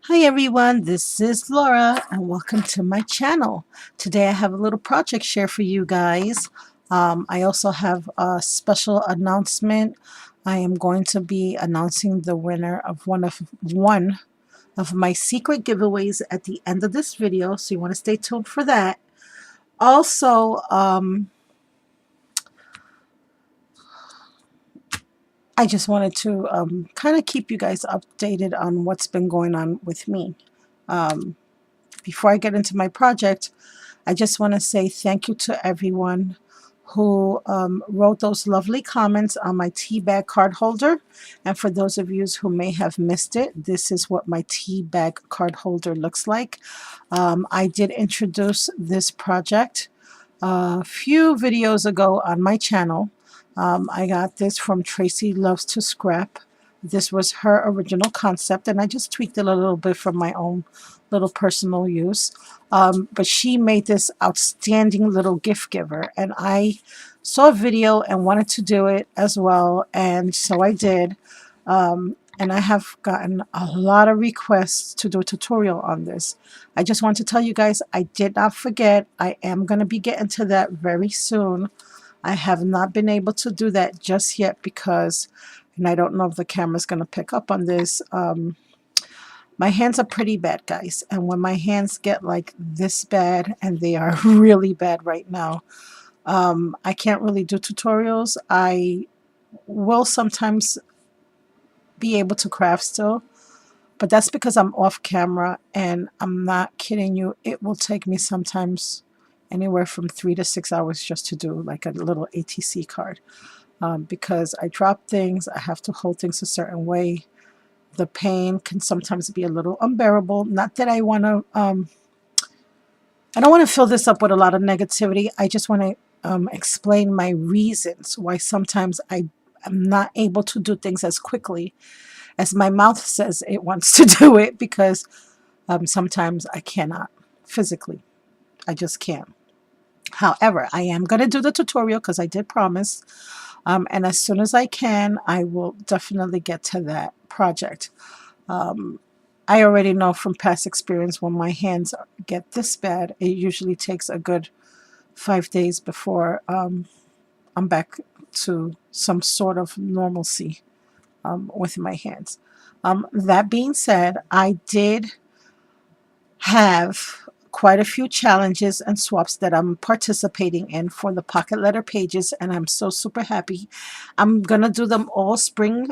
Hi everyone, this is Laura and welcome to my channel. Today I have a little project share for you guys. I also have a special announcement. I am going to be announcing the winner of one of my secret giveaways at the end of this video, so you want to stay tuned for that. Also, I just wanted to kind of keep you guys updated on what's been going on with me. Before I get into my project, I just want to say thank you to everyone who wrote those lovely comments on my tea bag card holder. And for those of you who may have missed it, this is what my tea bag card holder looks like. I did introduce this project a few videos ago on my channel. I got this from Tracy Loves to Scrap. This was her original concept, and I just tweaked it a little bit for my own little personal use. But she made this outstanding little gift giver, and I saw a video and wanted to do it as well, and so I did. And I have gotten a lot of requests to do a tutorial on this. I just want to tell you guys, I did not forget. I am going to be getting to that very soon. I have not been able to do that just yet because, and I don't know if the camera's going to pick up on this, my hands are pretty bad, guys. And when my hands get like this bad, and they are really bad right now, I can't really do tutorials. I will sometimes be able to craft still, but that's because I'm off camera, and I'm not kidding you, it will take me sometimes anywhere from 3 to 6 hours just to do like a little ATC card, because I drop things, I have to hold things a certain way. The pain can sometimes be a little unbearable. Not that I want to I don't want to fill this up with a lot of negativity. I just want to explain my reasons why sometimes I am not able to do things as quickly as my mouth says it wants to do it, because sometimes I cannot physically. I just can't. However, I am going to do the tutorial because I did promise. And as soon as I can, I will definitely get to that project. I already know from past experience, when my hands get this bad, it usually takes a good 5 days before I'm back to some sort of normalcy with my hands. That being said, I did have quite a few challenges and swaps that I'm participating in for the pocket letter pages, and I'm so super happy. I'm gonna do them all spring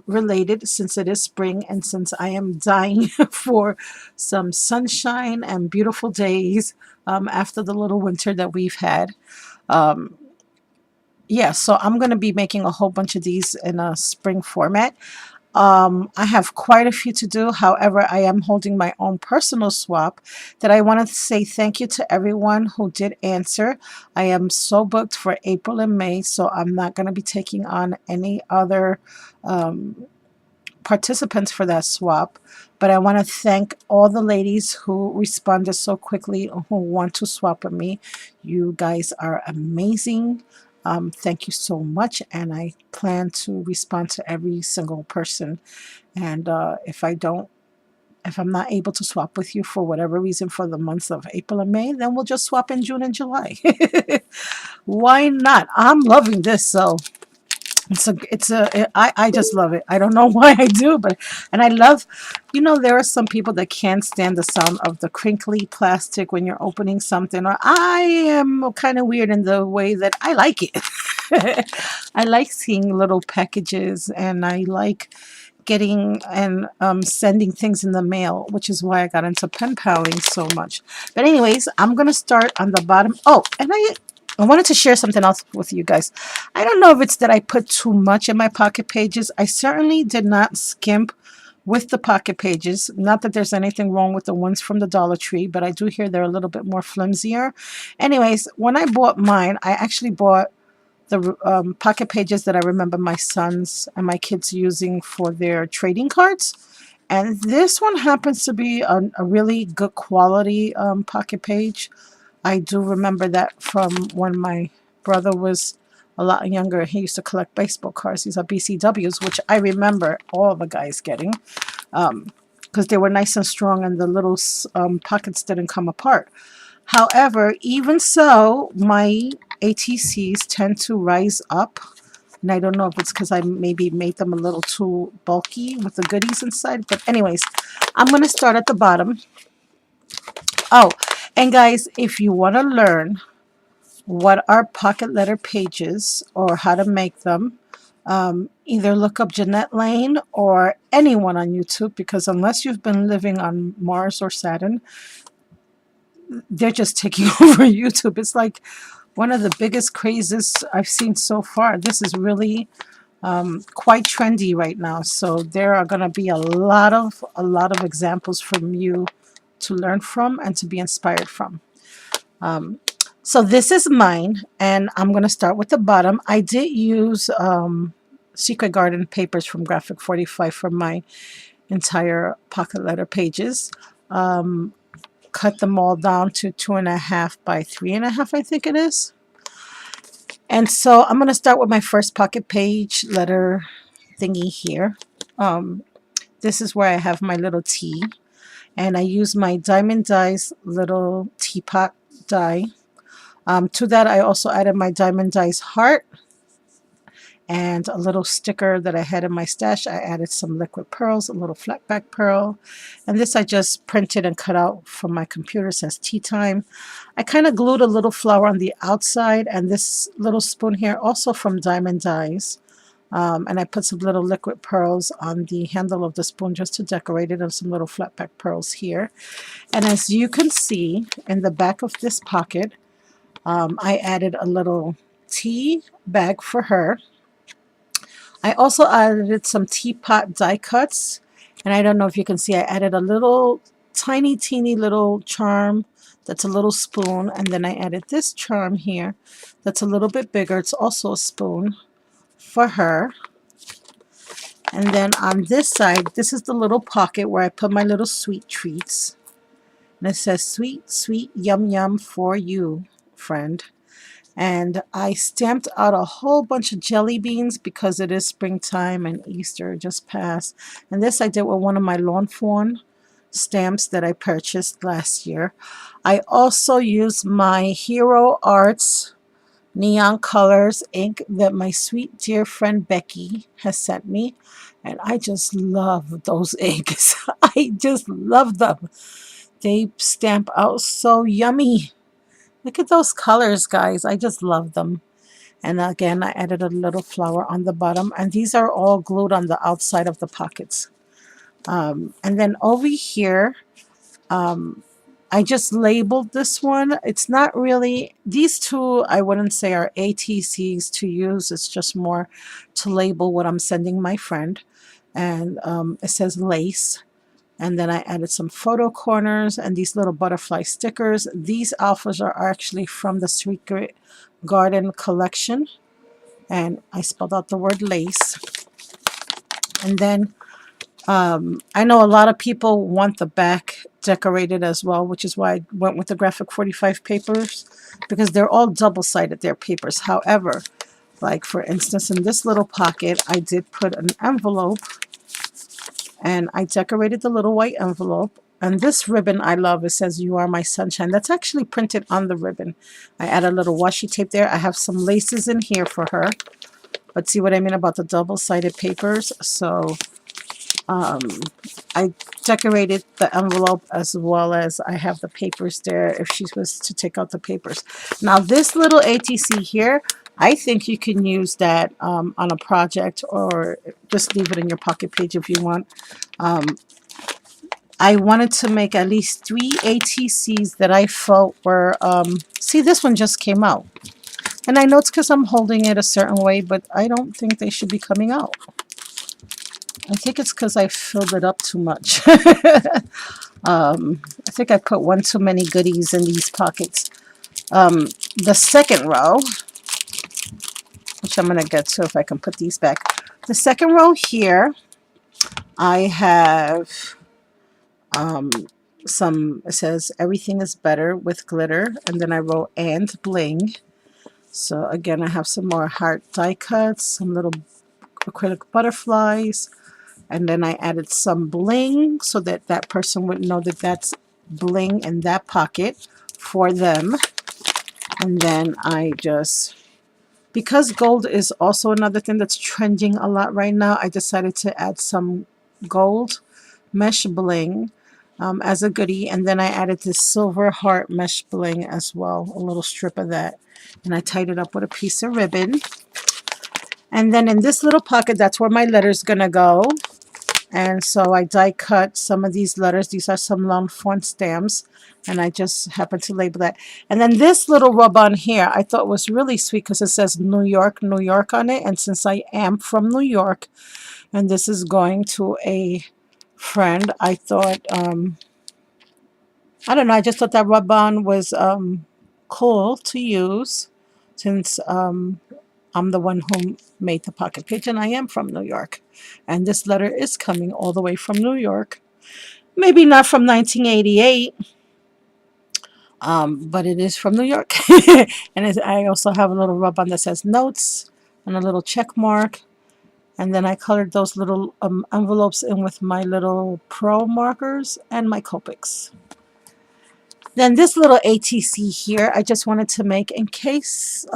related, since it is spring and since I am dying for some sunshine and beautiful days after the little winter that we've had. Yeah, so I'm going to be making a whole bunch of these in a spring format. I have quite a few to do. However, I am holding my own personal swap that I want to say thank you to everyone who did answer. I am so booked for April and May, so I'm not going to be taking on any other participants for that swap. But I want to thank all the ladies who responded so quickly, who want to swap with me. You guys are amazing. Thank you so much, and I plan to respond to every single person. And if I'm not able to swap with you for whatever reason for the months of April and May, then we'll just swap in June and July. Why not? I'm loving this. So I just love it. I don't know why I do, but, and I love, there are some people that can't stand the sound of the crinkly plastic when you're opening something, or I am kind of weird in the way that I like it. I like seeing little packages, and I like getting and sending things in the mail, which is why I got into pen paling so much. But anyways, I'm going to start on the bottom. Oh, and I wanted to share something else with you guys. I don't know if it's that I put too much in my pocket pages. I certainly did not skimp with the pocket pages. Not that there's anything wrong with the ones from the Dollar Tree, but I do hear they're a little bit more flimsier. Anyways, when I bought mine, I actually bought the pocket pages that I remember my sons and my kids using for their trading cards. And this one happens to be a really good quality pocket page. I do remember that from when my brother was a lot younger. He used to collect baseball cards. These are BCWs, which I remember all the guys getting. Because because they were nice and strong and the little pockets didn't come apart. However, even so, my ATCs tend to rise up. And I don't know if it's because I maybe made them a little too bulky with the goodies inside. But anyways, I'm going to start at the bottom. Oh, and guys, if you want to learn what are pocket letter pages or how to make them, either look up Jeanette Lane or anyone on YouTube, because unless you've been living on Mars or Saturn, they're just taking over YouTube. It's like one of the biggest crazes I've seen so far. This is really quite trendy right now. So there are going to be a lot of examples from you to learn from and to be inspired from. So this is mine, and I'm going to start with the bottom. I did use Secret Garden papers from Graphic 45 for my entire pocket letter pages. Cut them all down to 2.5 by 3.5, I think it is. And so I'm going to start with my first pocket page letter thingy here. This is where I have my little T, and I use my Diamond Dies little teapot die. To that I also added my Diamond Dies heart and a little sticker that I had in my stash. I added some liquid pearls, a little flat back pearl, and this I just printed and cut out from my computer. It says tea time. I kind of glued a little flower on the outside, and this little spoon here also from Diamond Dies. And I put some little liquid pearls on the handle of the spoon just to decorate it, and some little flat back pearls here. And as you can see in the back of this pocket, I added a little tea bag for her. I also added some teapot die cuts, and I don't know if you can see, I added a little tiny teeny little charm that's a little spoon, and then I added this charm here that's a little bit bigger. It's also a spoon for her. And then on this side, this is the little pocket where I put my little sweet treats, and it says sweet sweet yum yum for you, friend. And I stamped out a whole bunch of jelly beans because it is springtime and Easter just passed. And this I did with one of my Lawn Fawn stamps that I purchased last year. I also used my Hero Arts neon colors ink that my sweet dear friend Becky has sent me. And I just love those inks. I just love them. They stamp out so yummy. Look at those colors, guys. I just love them. And again, I added a little flower on the bottom. And these are all glued on the outside of the pockets. And then over here, I just labeled this one. It's not really, these two I wouldn't say are ATCs to use. It's just more to label what I'm sending my friend. And it says lace. And then I added some photo corners and these little butterfly stickers. These alphas are actually from the Secret Garden collection. And I spelled out the word lace. And then I know a lot of people want the back decorated as well, which is why I went with the Graphic 45 papers, because they're all double-sided, their papers. However, like for instance, in this little pocket, I did put an envelope, and I decorated the little white envelope. And this ribbon I love. It says, "You are my sunshine." That's actually printed on the ribbon. I add a little washi tape there. I have some laces in here for her. But see what I mean about the double-sided papers? So I decorated the envelope as well as I have the papers there if she was to take out the papers. Now this little ATC here, I think you can use that on a project, or just leave it in your pocket page if you want. I wanted to make at least 3 ATCs that I felt were, see, this one just came out. And I know it's because I'm holding it a certain way, but I don't think they should be coming out. I think it's because I filled it up too much. I think I put one too many goodies in these pockets. The second row, which I'm going to get to if I can put these back. The second row here, I have some, it says everything is better with glitter, and then I wrote and bling. So again, I have some more heart die cuts, some little acrylic butterflies, And then I added some bling so that that person would know that that's bling in that pocket for them. And then I just, because gold is also another thing that's trending a lot right now, I decided to add some gold mesh bling as a goodie. And then I added this silver heart mesh bling as well, a little strip of that. And I tied it up with a piece of ribbon. And then in this little pocket, that's where my letter's gonna go. And so I die cut some of these letters. These are some long font stamps, and I just happened to label that. And then this little rub on here I thought was really sweet because it says New York, New York on it. And since I am from New York and this is going to a friend, I thought, I don't know, I just thought that rub on was cool to use since I'm the one who made the pocket page, and I am from New York. And this letter is coming all the way from New York. Maybe not from 1988, but it is from New York. And I also have a little rub-on that says notes and a little check mark. And then I colored those little envelopes in with my little Pro markers and my Copics. Then this little ATC here, I just wanted to make in case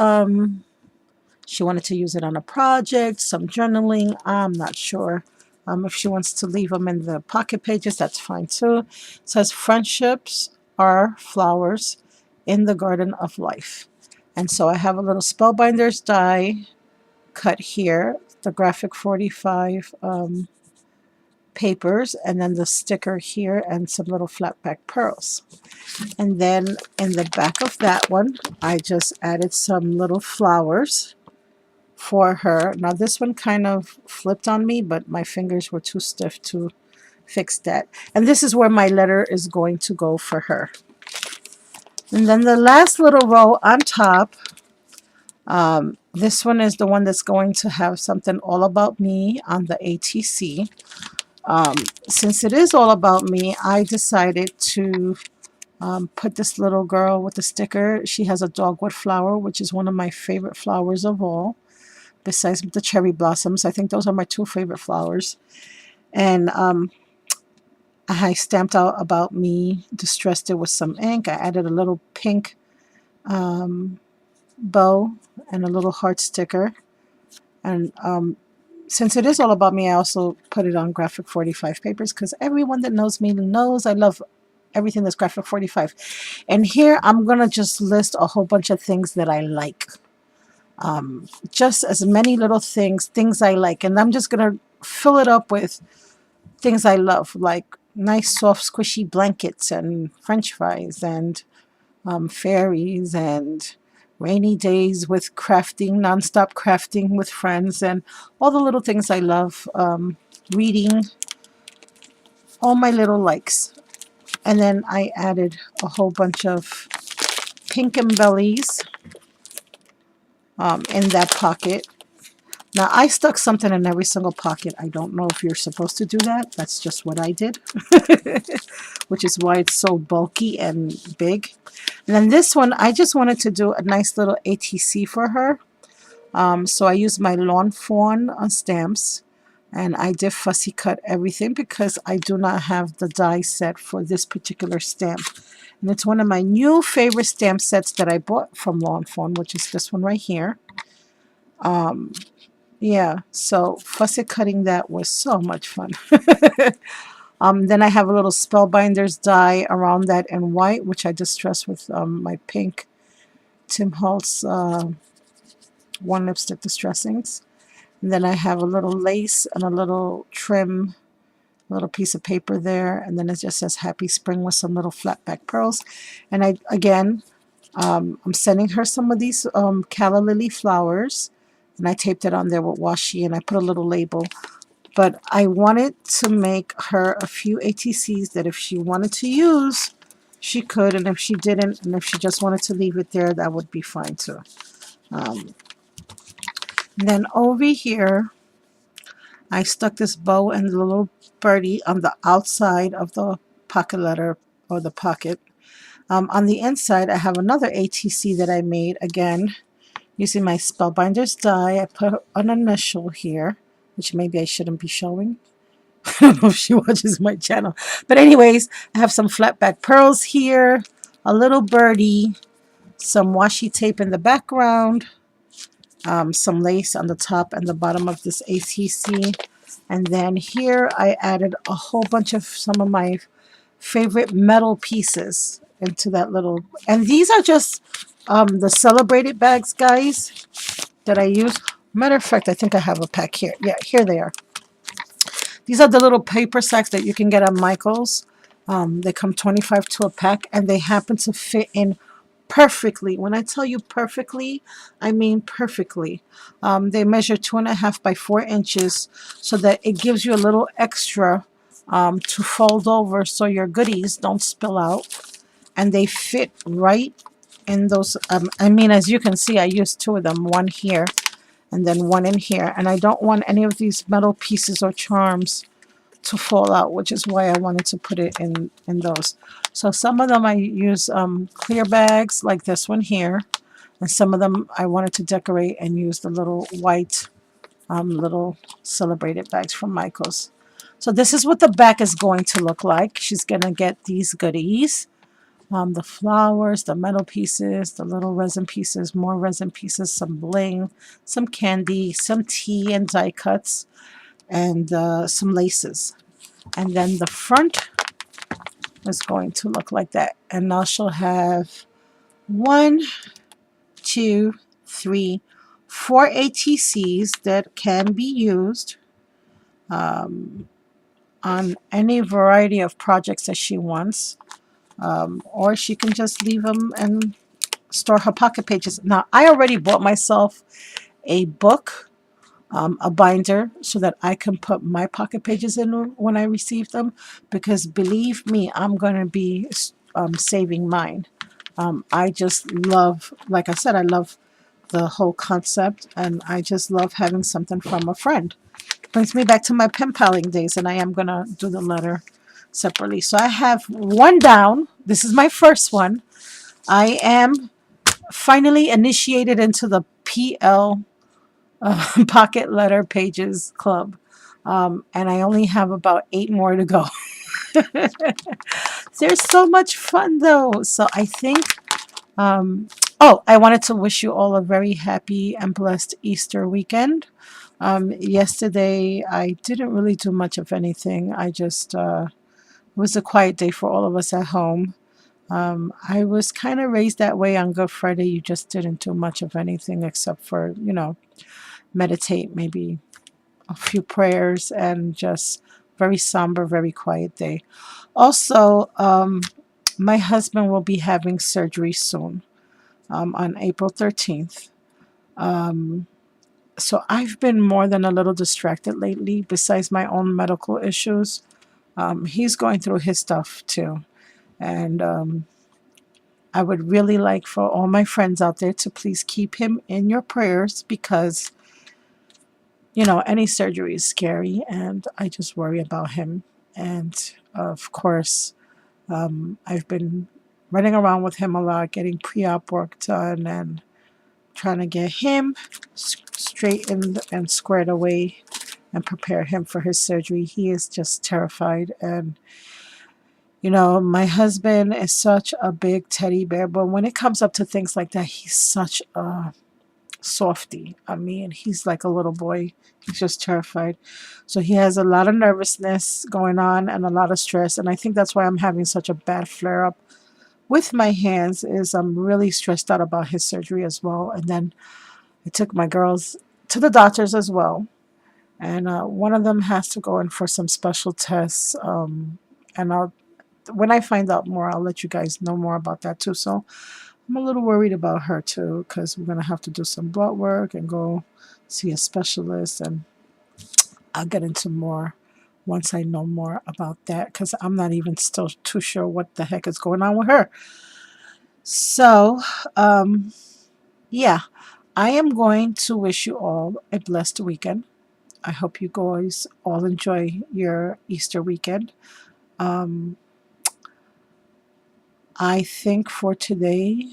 she wanted to use it on a project, some journaling. I'm not sure. If she wants to leave them in the pocket pages, that's fine too. It says, friendships are flowers in the garden of life. And so I have a little Spellbinders die cut here, the graphic 45 papers, and then the sticker here and some little flat back pearls. And then in the back of that one, I just added some little flowers for her. Now this one kind of flipped on me, but my fingers were too stiff to fix that. And this is where my letter is going to go for her. And then the last little row on top, this one is the one that's going to have something all about me on the ATC. Since it is all about me, I decided to put this little girl with the sticker. She has a dogwood flower, which is one of my favorite flowers of all. Besides the cherry blossoms, I think those are my two favorite flowers. And I stamped out about me, distressed it with some ink. I added a little pink bow and a little heart sticker. And since it is all about me, I also put it on graphic 45 papers because everyone that knows me knows I love everything that's graphic 45. And here I'm going to just list a whole bunch of things that I like. Just as many little things I like. And I'm just going to fill it up with things I love, like nice, soft, squishy blankets and French fries and fairies and rainy days with crafting, nonstop crafting with friends, and all the little things I love, reading, all my little likes. And then I added a whole bunch of pink embellies in that pocket. Now, I stuck something in every single pocket. I don't know if you're supposed to do that. That's just what I did, which is why it's so bulky and big. And then this one, I just wanted to do a nice little ATC for her. So I used my Lawn Fawn stamps, and I did fussy cut everything because I do not have the die set for this particular stamp. And it's one of my new favorite stamp sets that I bought from Lawn Fawn, which is this one right here. Yeah, so fussy cutting that was so much fun. Then I have a little Spellbinders die around that in white, which I distressed with my pink Tim Holtz One Lipstick Distressings. And then I have a little lace and a little trim, a little piece of paper there. And then it just says Happy Spring with some little flat back pearls. And I'm sending her some of these calla lily flowers. And I taped it on there with washi, and I put a little label. But I wanted to make her a few ATCs that if she wanted to use, she could. And if she didn't, and if she just wanted to leave it there, that would be fine too. Then over here, I stuck this bow and the little birdie on the outside of the pocket letter or the pocket. On the inside, I have another ATC that I made, again, using my Spellbinders die. I put an initial here, which maybe I shouldn't be showing. I don't know if she watches my channel. But anyways, I have some flat back pearls here, a little birdie, some washi tape in the background, some lace on the top and the bottom of this ATC. And then here I added a whole bunch of some of my favorite metal pieces into that little, and these are just the celebrated bags, guys, that I use. Matter of fact, I think I have a pack here. Yeah, here they are. These are the little paper sacks that you can get on Michael's. They come 25 to a pack, and they happen to fit in perfectly. When I tell you perfectly, I mean perfectly. They measure 2.5 by 4 inches, so that it gives you a little extra to fold over so your goodies don't spill out, and they fit right in those. I mean, as you can see, I used 2 of them, one here and then one in here, and I don't want any of these metal pieces or charms to fall out, which is why I wanted to put it in those. So some of them I use clear bags like this one here, and some of them I wanted to decorate and use the little white little celebrated bags from Michael's. So this is what the back is going to look like. She's gonna get these goodies, the flowers, the metal pieces, the little resin pieces, more resin pieces, some bling, some candy, some tea and die cuts, and some laces. And then the front is going to look like that. And now she'll have 1, 2, 3, 4 ATCs that can be used on any variety of projects that she wants. Or she can just leave them and store her pocket pages. Now, I already bought myself a book, a binder, so that I can put my pocket pages in when I receive them, because believe me, I'm going to be saving mine. I just love, like I said, I love the whole concept, and I just love having something from a friend. Brings me back to my pen paling days, and I am going to do the letter separately. So I have one down. This is my first one. I am finally initiated into the PL Pocket Letter Pages Club. And I only have about 8 more to go. They're so much fun, though. So I think, oh, I wanted to wish you all a very happy and blessed Easter weekend. Yesterday, I didn't really do much of anything. I just, it was a quiet day for all of us at home. I was kind of raised that way on Good Friday. You just didn't do much of anything except for, meditate, maybe a few prayers, and just very somber, very quiet day. Also, my husband will be having surgery soon, on April 13th. So I've been more than a little distracted lately, besides my own medical issues. He's going through his stuff too. And I would really like for all my friends out there to please keep him in your prayers, because, any surgery is scary, and I just worry about him. And of course, I've been running around with him a lot, getting pre-op work done and trying to get him straightened and squared away and prepare him for his surgery. He is just terrified. And my husband is such a big teddy bear, but when it comes up to things like that, he's such a softy. I mean, he's like a little boy. He's just terrified. So he has a lot of nervousness going on and a lot of stress. And I think that's why I'm having such a bad flare up with my hands, is I'm really stressed out about his surgery as well. And then I took my girls to the doctors as well. And one of them has to go in for some special tests. And when I find out more, I'll let you guys know more about that too. So I'm a little worried about her too, because we're going to have to do some blood work and go see a specialist. And I'll get into more once I know more about that, because I'm not even still too sure what the heck is going on with her. So, yeah, I am going to wish you all a blessed weekend. I hope you guys all enjoy your Easter weekend. I think for today,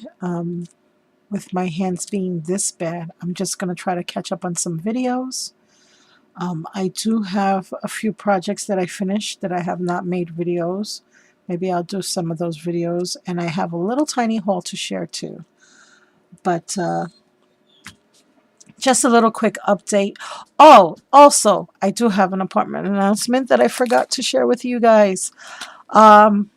with my hands being this bad, I'm just going to try to catch up on some videos. I do have a few projects that I finished that I have not made videos. Maybe I'll do some of those videos, and I have a little tiny haul to share too. But just a little quick update. Oh, also, I do have an apartment announcement that I forgot to share with you guys. Um,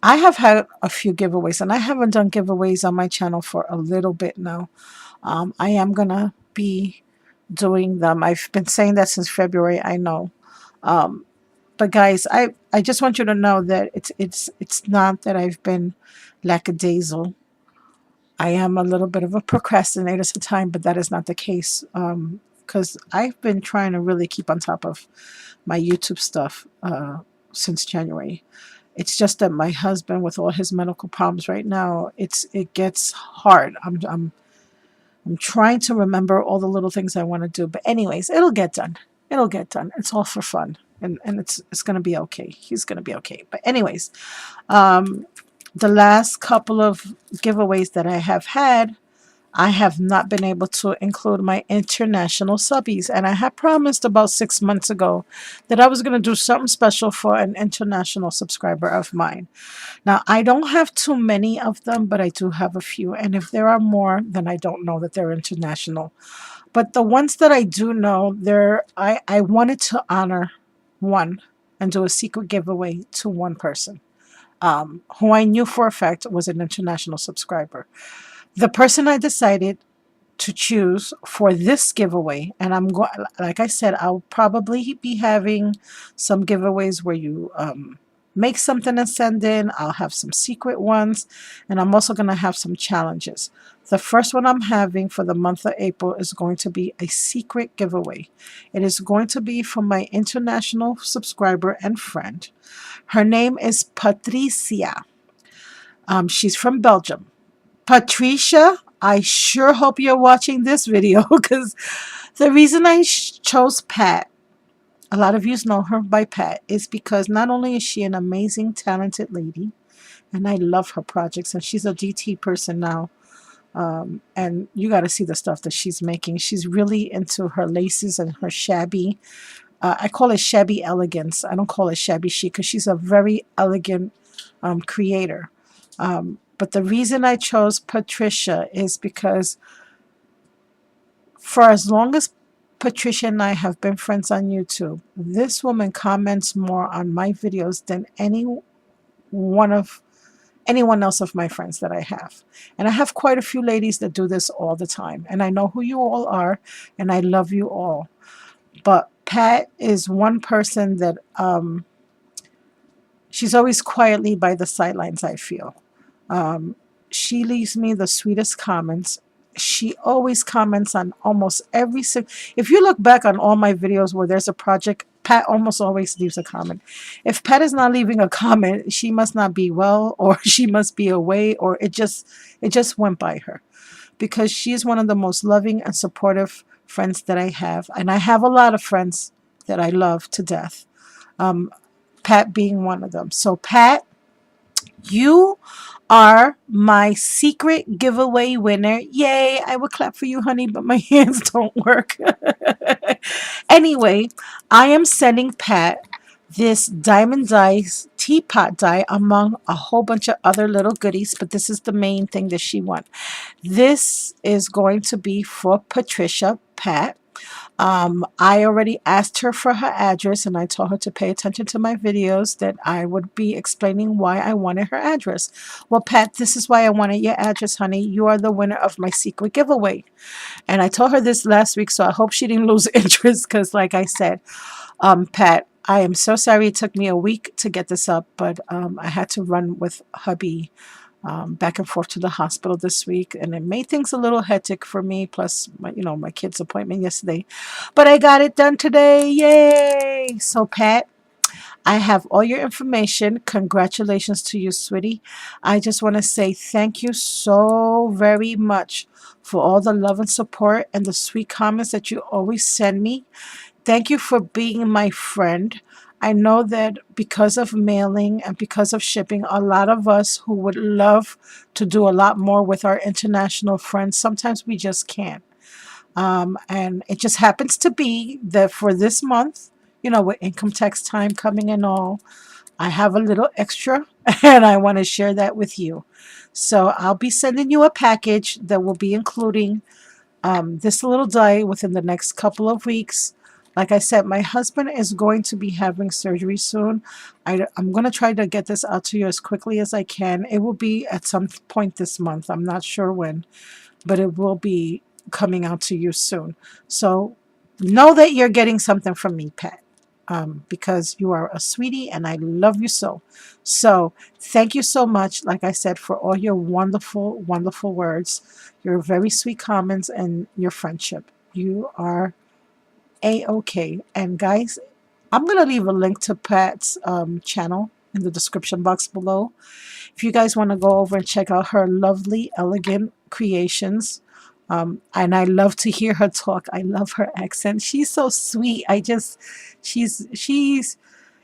I have had a few giveaways, and I haven't done giveaways on my channel for a little bit now. I am gonna be doing them. I've been saying that since February, I know. Um, but guys, I just want you to know that it's not that I've been lackadaisical. I am a little bit of a procrastinator sometimes, but that is not the case. Because I've been trying to really keep on top of my YouTube stuff since January. It's just that my husband, with all his medical problems right now, it gets hard. I'm trying to remember all the little things I want to do, but anyways, it'll get done. It'll get done. It's all for fun, and it's gonna be okay. He's gonna be okay. But anyways, um, the last couple of giveaways that I have had, I have not been able to include my international subbies. And I had promised about 6 months ago that I was going to do something special for an international subscriber of mine. Now, I don't have too many of them, but I do have a few. And if there are more, then I don't know that they're international. But the ones that I do know, I wanted to honor one and do a secret giveaway to one person who I knew for a fact was an international subscriber. The person I decided to choose for this giveaway, and I'm going, like I said, I'll probably be having some giveaways where you make something and send in. I'll have some secret ones, and I'm also going to have some challenges. The first one I'm having for the month of April is going to be a secret giveaway. It is going to be from my international subscriber and friend. Her name is Patricia. She's from Belgium. Patricia, I sure hope you're watching this video because the reason I chose Pat, a lot of you know her by Pat, is because not only is she an amazing, talented lady, and I love her projects, and she's a DT person now, and you got to see the stuff that she's making. She's really into her laces and her shabby. I call it shabby elegance. I don't call it shabby chic because she's a very elegant creator. But the reason I chose Patricia is because for as long as Patricia and I have been friends on YouTube, this woman comments more on my videos than anyone else of my friends that I have. And I have quite a few ladies that do this all the time. And I know who you all are, and I love you all. But Pat is one person that she's always quietly by the sidelines, I feel. She leaves me the sweetest comments. She always comments on almost every if you look back on all my videos where there's a project, Pat almost always leaves a comment. If Pat is not leaving a comment, she must not be well, or she must be away, or it just went by her, because she is one of the most loving and supportive friends that I have. And I have a lot of friends that I love to death, Pat being one of them. So Pat, you are my secret giveaway winner. Yay! I would clap for you, honey, but my hands don't work. Anyway, I am sending Pat this diamond dice teapot die among a whole bunch of other little goodies, but this is the main thing that she wants. This is going to be for Patricia, Pat. I already asked her for her address, and I told her to pay attention to my videos, that I would be explaining why I wanted her address. Well, Pat, this is why I wanted your address, honey. You are the winner of my secret giveaway. And I told her this last week, so I hope she didn't lose interest, because like I said, Pat, I am so sorry it took me a week to get this up, but I had to run with hubby back and forth to the hospital this week, and it made things a little hectic for me, plus my kid's appointment yesterday, but I got it done today. Yay! So Pat, I have all your information. Congratulations to you, sweetie. I just want to say thank you so very much for all the love and support and the sweet comments that you always send me. Thank you for being my friend. I know that because of mailing and because of shipping, a lot of us who would love to do a lot more with our international friends, sometimes we just can't. And it just happens to be that for this month, you know, with income tax time coming and all, I have a little extra and I want to share that with you. So I'll be sending you a package that will be including this little die within the next couple of weeks. Like I said, my husband is going to be having surgery soon. I'm going to try to get this out to you as quickly as I can. It will be at some point this month. I'm not sure when, but it will be coming out to you soon. So know that you're getting something from me, Pat, because you are a sweetie and I love you so. So thank you so much, like I said, for all your wonderful, wonderful words, your very sweet comments, and your friendship. You are A-OK. And guys, I'm going to leave a link to Pat's channel in the description box below. If you guys want to go over and check out her lovely, elegant creations. And I love to hear her talk. I love her accent. She's so sweet. She's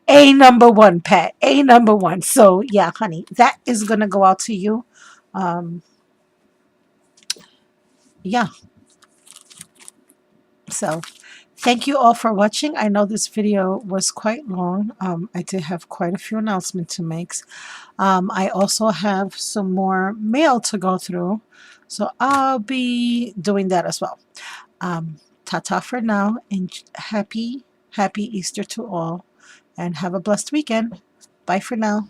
a number one, Pat. A number one. So yeah, honey, that is gonna go out to you. Um, yeah. So thank you all for watching. I know this video was quite long. I did have quite a few announcements to make. I also have some more mail to go through. So I'll be doing that as well. Ta-ta for now, and happy Easter to all, and have a blessed weekend. Bye for now.